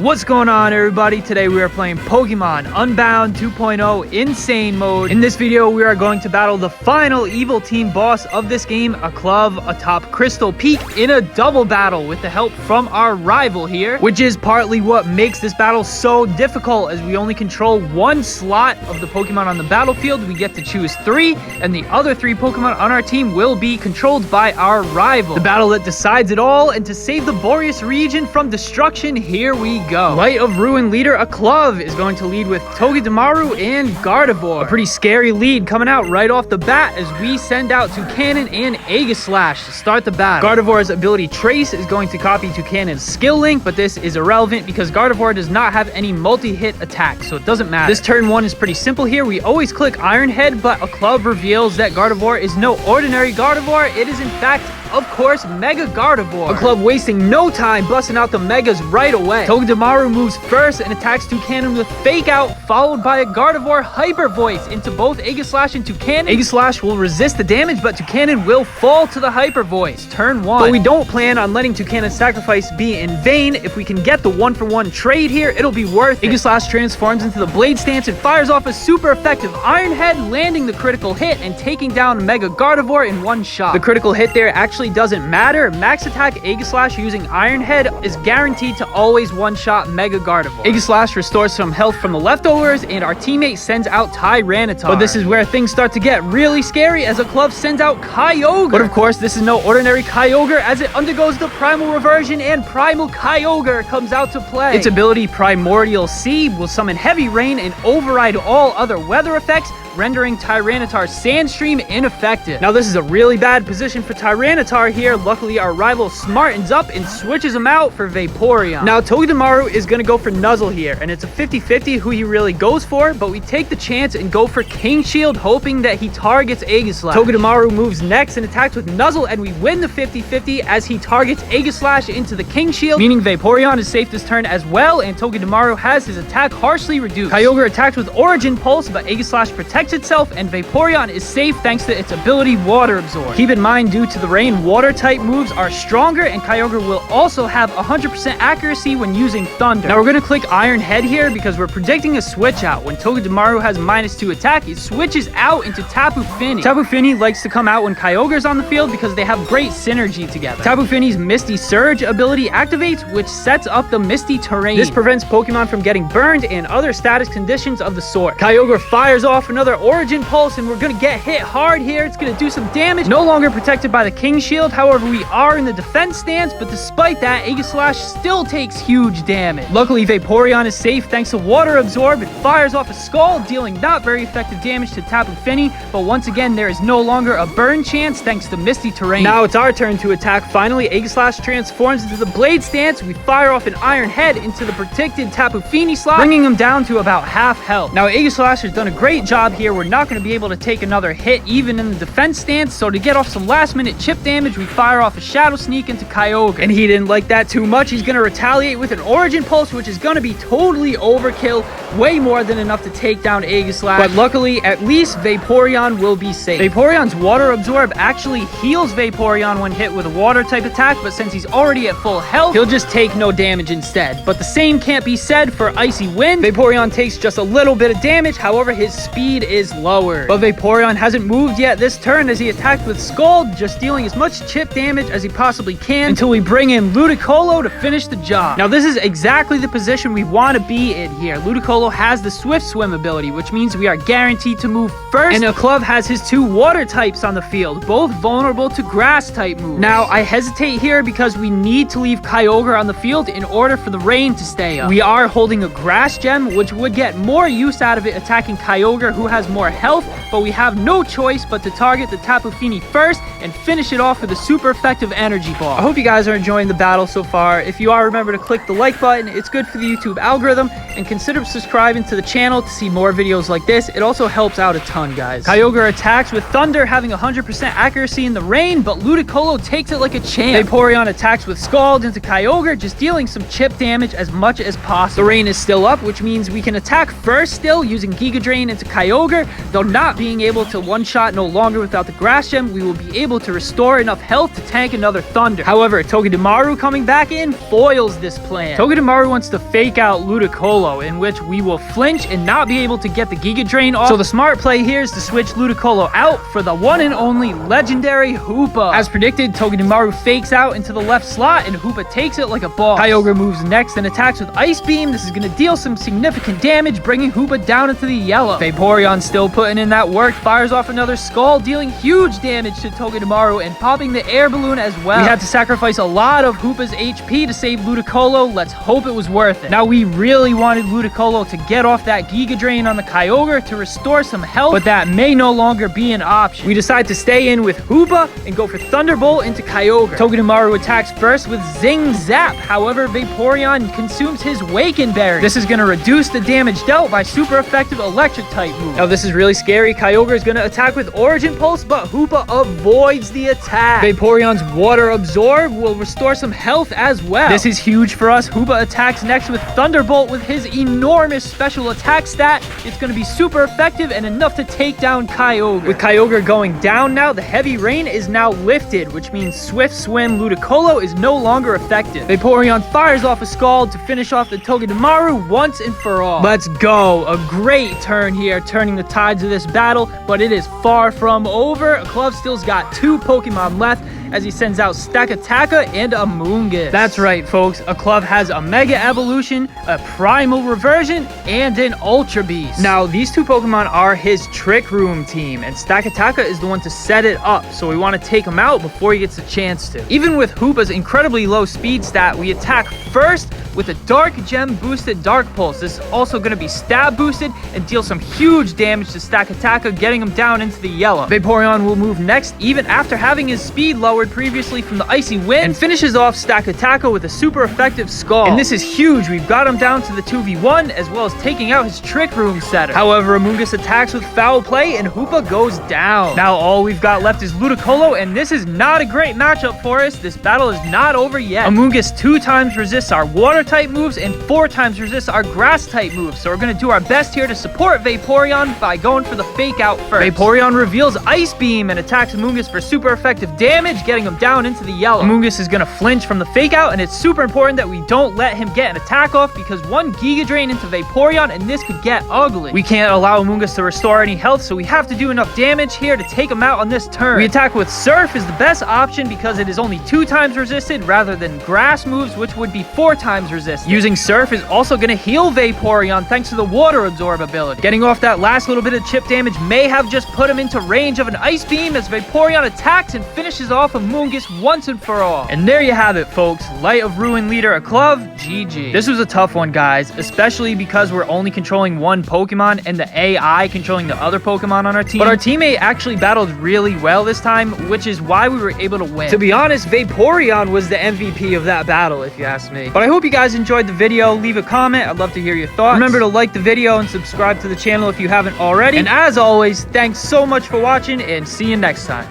What's going on, everybody? Today we are playing Pokemon Unbound 2.0 Insane Mode. In this video, we are going to battle the final evil team boss of this game, Aklove, atop Crystal Peak, in a double battle with the help from our rival here, which is partly what makes this battle so difficult, as we only control one slot of the Pokemon on the battlefield. We get to choose 3, and the other 3 Pokemon on our team will be controlled by our rival. The battle that decides it all, and to save the Borrius region from destruction, here we go. Light of Ruin leader Aklove is going to lead with Togedemaru and Gardevoir. A pretty scary lead coming out right off the bat as we send out Toucannon and Aegislash to start the battle. Gardevoir's ability Trace is going to copy Toucannon's skill link, but this is irrelevant because Gardevoir does not have any multi-hit attacks, so it doesn't matter. This turn 1 is pretty simple here. We always click Iron Head, but Aklove reveals that Gardevoir is no ordinary Gardevoir. It is in fact, of course, Mega Gardevoir. Aklove wasting no time busting out the Megas right away. Togedemaru moves first and attacks Toucannon with Fake Out, followed by a Gardevoir Hyper Voice into both Aegislash and Toucannon. Aegislash will resist the damage, but Toucannon will fall to the Hyper Voice. Turn 1. But we don't plan on letting Toucannon's sacrifice be in vain. If we can get the 1-for-1 trade here, it'll be worth it. Aegislash transforms into the Blade Stance and fires off a super effective Iron Head, landing the critical hit and taking down Mega Gardevoir in one shot. The critical hit there actually doesn't matter. Max attack Aegislash using Iron Head is guaranteed to always one-shot Mega Gardevoir. Aegislash restores some health from the leftovers, and our teammate sends out Tyranitar. But this is where things start to get really scary as Aklove sends out Kyogre. But of course, this is no ordinary Kyogre, as it undergoes the Primal Reversion, and Primal Kyogre comes out to play. Its ability Primordial Sea will summon Heavy Rain and override all other weather effects, rendering Tyranitar's Sandstream ineffective. Now, this is a really bad position for Tyranitar here. Luckily, our rival smartens up and switches him out for Vaporeon. Now, Togedemaru is going to go for Nuzzle here, and it's a 50-50 who he really goes for, but we take the chance and go for King Shield, hoping that he targets Aegislash. Togedemaru moves next and attacks with Nuzzle, and we win the 50-50 as he targets Aegislash into the King Shield, meaning Vaporeon is safe this turn as well, and Togedemaru has his attack harshly reduced. Kyogre attacks with Origin Pulse, but Aegislash protects itself, and Vaporeon is safe thanks to its ability Water Absorb. Keep in mind, due to the rain, water type moves are stronger, and Kyogre will also have 100% accuracy when using Thunder. Now we're going to click Iron Head here because we're predicting a switch out. When Togedemaru has -2 attack, it switches out into Tapu Fini. Tapu Fini likes to come out when Kyogre's on the field because they have great synergy together. Tapu Fini's Misty Surge ability activates, which sets up the Misty Terrain. This prevents Pokemon from getting burned and other status conditions of the sort. Kyogre fires off another Origin Pulse, and we're going to get hit hard here. It's going to do some damage. No longer protected by the King Shield. However, we are in the defense stance, but despite that, Aegislash still takes huge damage. Luckily, Vaporeon is safe thanks to Water Absorb. It fires off a Skull, dealing not very effective damage to Tapu Fini, but once again, there is no longer a burn chance thanks to Misty Terrain. Now it's our turn to attack. Finally, Aegislash transforms into the Blade Stance. We fire off an Iron Head into the predicted Tapu Fini slot, bringing him down to about half health. Now, Aegislash has done a great job here. We're not going to be able to take another hit even in the defense stance, so to get off some last minute chip damage, we fire off a Shadow Sneak into Kyogre, and he didn't like that too much. He's going to retaliate with an Origin Pulse, which is going to be totally overkill, way more than enough to take down Aegislash, but luckily at least Vaporeon will be safe. Vaporeon's Water Absorb actually heals Vaporeon when hit with a water type attack, but since he's already at full health, he'll just take no damage instead. But the same can't be said for Icy Wind. Vaporeon takes just a little bit of damage, however his speed is lower. But Vaporeon hasn't moved yet this turn as he attacked with Scald, just dealing as much chip damage as he possibly can until we bring in Ludicolo to finish the job. Now this is exactly the position we want to be in here. Ludicolo has the Swift Swim ability, which means we are guaranteed to move first, and Aklove has his 2 water types on the field, both vulnerable to grass type moves. Now I hesitate here because we need to leave Kyogre on the field in order for the rain to stay up. We are holding a Grass Gem, which would get more use out of it attacking Kyogre, who has more health, but we have no choice but to target the Tapu Fini first and finish it off with a super effective energy ball. I hope you guys are enjoying the battle so far. If you are, remember to click the like button. It's good for the YouTube algorithm, and consider subscribing to the channel to see more videos like this. It also helps out a ton, guys. Kyogre attacks with Thunder, having 100% accuracy in the rain, but Ludicolo takes it like a champ. Vaporeon attacks with Scald into Kyogre, just dealing some chip damage as much as possible. The rain is still up, which means we can attack first still using Giga Drain into Kyogre, Kyogre. Though not being able to one-shot no longer without the Grass Gem, we will be able to restore enough health to tank another Thunder. However, Togedemaru coming back in foils this plan. Togedemaru wants to fake out Ludicolo, in which we will flinch and not be able to get the Giga Drain off. So the smart play here is to switch Ludicolo out for the one and only legendary Hoopa. As predicted, Togedemaru fakes out into the left slot and Hoopa takes it like a boss. Kyogre moves next and attacks with Ice Beam. This is going to deal some significant damage, bringing Hoopa down into the yellow. Vaporeon still putting in that work, fires off another Skull, dealing huge damage to Togedemaru and popping the air balloon as well. We had to sacrifice a lot of Hoopa's HP to save Ludicolo. Let's hope it was worth it. Now, we really wanted Ludicolo to get off that Giga Drain on the Kyogre to restore some health, but that may no longer be an option. We decide to stay in with Hoopa and go for Thunderbolt into Kyogre. Togedemaru attacks first with Zing Zap. However, Vaporeon consumes his Waken Berry. This is going to reduce the damage dealt by super effective electric type moves. Now, this is really scary. Kyogre is going to attack with Origin Pulse, but Hoopa avoids the attack. Vaporeon's Water Absorb will restore some health as well. This is huge for us. Hoopa attacks next with Thunderbolt with his enormous special attack stat. It's going to be super effective and enough to take down Kyogre. With Kyogre going down now, the Heavy Rain is now lifted, which means Swift Swim Ludicolo is no longer effective. Vaporeon fires off a Scald to finish off the Togedemaru once and for all. Let's go. A great turn here, turning the tides of this battle, but it is far from over. Aklove still's got 2 Pokemon left as he sends out Stakataka and Amoonguss. That's right, folks. Aklove has a Mega Evolution, a Primal Reversion, and an Ultra Beast. Now, these 2 Pokemon are his Trick Room team, and Stakataka is the one to set it up, so we want to take him out before he gets a chance to. Even with Hoopa's incredibly low speed stat, we attack first with a Dark Gem boosted Dark Pulse. This is also going to be stab boosted and deal some huge damage to Stakataka, getting him down into the yellow. Vaporeon will move next, even after having his speed lowered previously from the Icy Wind, and finishes off Stakataka with a super effective Skull. And this is huge. We've got him down to the 2v1, as well as taking out his Trick Room setter. However, Amoonguss attacks with Foul Play, and Hoopa goes down. Now, all we've got left is Ludicolo, and this is not a great matchup for us. This battle is not over yet. Amoonguss 2 times resists our Water-type moves, and 4 times resists our Grass-type moves, so we're going to do our best here to support Vaporeon by going for the Fake Out first. Vaporeon reveals Ice Beam and attacks Amoonguss for super effective damage, getting him down into the yellow. Amoonguss is going to flinch from the Fake Out, and it's super important that we don't let him get an attack off, because one Giga Drain into Vaporeon, and this could get ugly. We can't allow Amoonguss to restore any health, so we have to do enough damage here to take him out on this turn. We attack with Surf is the best option because it is only 2 times resisted rather than Grass moves, which would be 4 times resisted. Using Surf is also going to heal Vaporeon thanks to the Water Absorb ability. Getting off that last little bit of chip damage may have just put him into range of an Ice Beam as Vaporeon attacks and finishes off Amoonguss once and for all. And there you have it, folks. Light of Ruin leader Aklove, GG. This was a tough one, guys, especially because we're only controlling 1 Pokemon and the AI controlling the other Pokemon on our team. But our teammate actually battled really well this time, which is why we were able to win. To be honest, Vaporeon was the MVP of that battle, if you ask me. But I hope you guys enjoyed the video. Leave a comment. I'd love to hear your thoughts. Remember to like the video and subscribe to the channel if you haven't already. And as always, thanks so much for watching, and see you next time.